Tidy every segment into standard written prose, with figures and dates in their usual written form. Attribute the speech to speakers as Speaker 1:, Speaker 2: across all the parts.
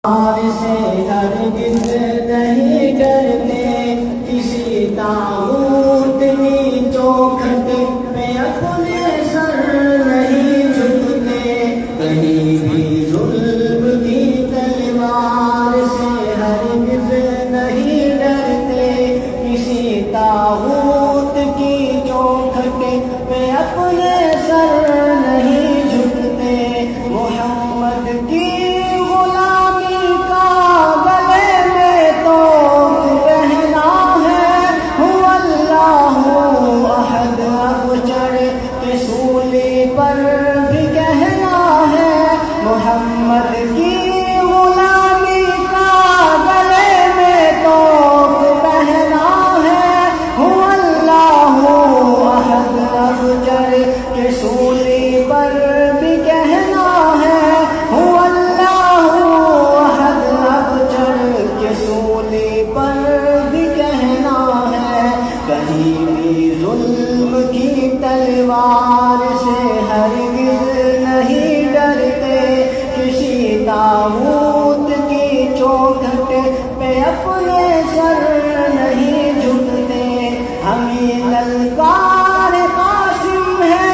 Speaker 1: سے ہرگز نہیں ڈرتے، کسی طاغوت کی چوکھٹ پہ اپنے سر نہیں جھکتے، کہیں بھی ظلم کی تلوار سے ہرگز نہیں ڈرتے، کسی طاغوت کی چوکھٹ پہ اپنے سر نہیں جھکتے۔ محمد کی محمد کی غلامی کا گلے میں توق پہنا ہے، هو اللہ احد ابجر کے سولی پر بھی کہنا ہے، هو اللہ احد ابجر کے سولی پر بھی کہنا ہے۔ کہیں بھی ظلم کی تلوار سے ہرگز نہیں ڈرتے، کسی طاغوت کی چوکھٹ پہ اپنے سر نہیں جھکتے۔ ہمیں للکار قاسم ہے،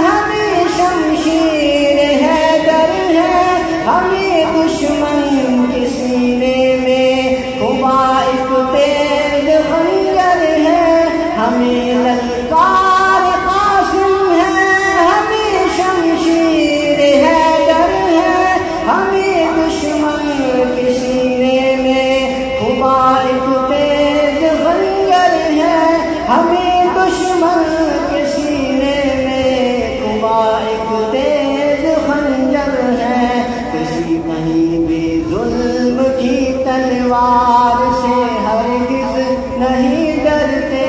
Speaker 1: ہمیں شمشیر حیدر ہے، ہمیں دشمن کے سینے میں خبا ایک تیز خنجر ہے۔ ہمیں للکار قاسم ہے، ہمیں شمشیر حیدر ہے، ہمیں دشمن کے سینے میں خبا ایک تیز خنجر ہے، ہمیں دشمن کے سینے میں خبا ایک تیز خنجر ہے۔ کسی کہیں بھی ظلم کی تلوار سے ہرگز نہیں ڈرتے،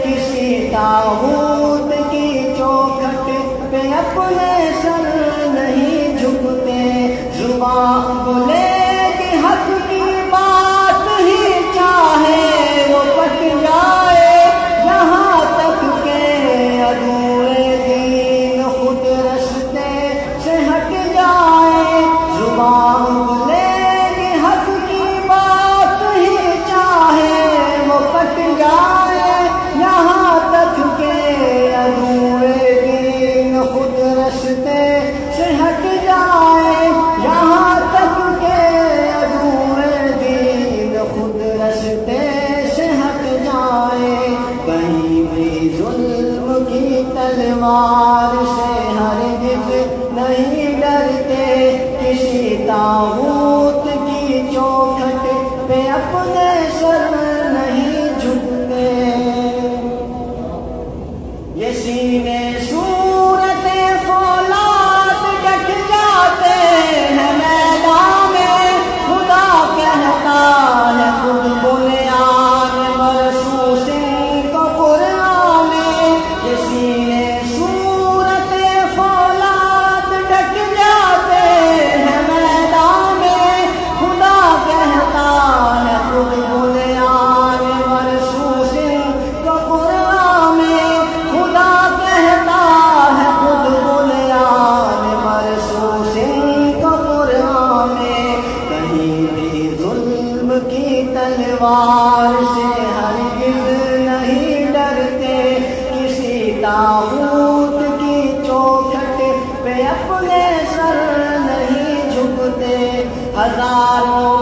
Speaker 1: کسی طاغوت کی چوکھٹ پہ اپنے سر نہیں جھکتے۔ زبان بولے کہ حق کی بات ہی چاہے وہ پٹ جائے، یہاں تک کہ عدوئے دین خود رستے سے ہٹ جائے۔ زبان بولے کہ حق کی بات ہی چاہے وہ پٹ جائے، یہاں تک کہ عدوئے دین خود رستے سے ہٹ جائے، یہاں تک کہ عدوئے دین خود رستے سے ہٹ جائے۔ کہیں بھی ظلم کی تلوار سے ہرگز نہیں ڈرتے، کسی طاغوت کی چوکھٹ پہ اپنے سر نہیں جھکتے۔ یہ سینے صورت فولاد ڈٹ جاتے ہیں میدان میں، خدا کہتا ہے خود بنیان مرصوص کو قرآن میں۔ یہ سینے صورت فولاد ڈٹ جاتے ہیں میدان میں، خدا کہتا ہے خود بنیان مرصوص کو قرآن میں، خدا کہتا ہے خود بنیان مرصوص کو قرآن میں۔ کہیں بھی ظلم کی تلوار سے ہرگز نہیں ڈرتے، کسی طاغوت کی چوکھٹ پہ اپنے سر نہیں جھکتے۔ ہزاروں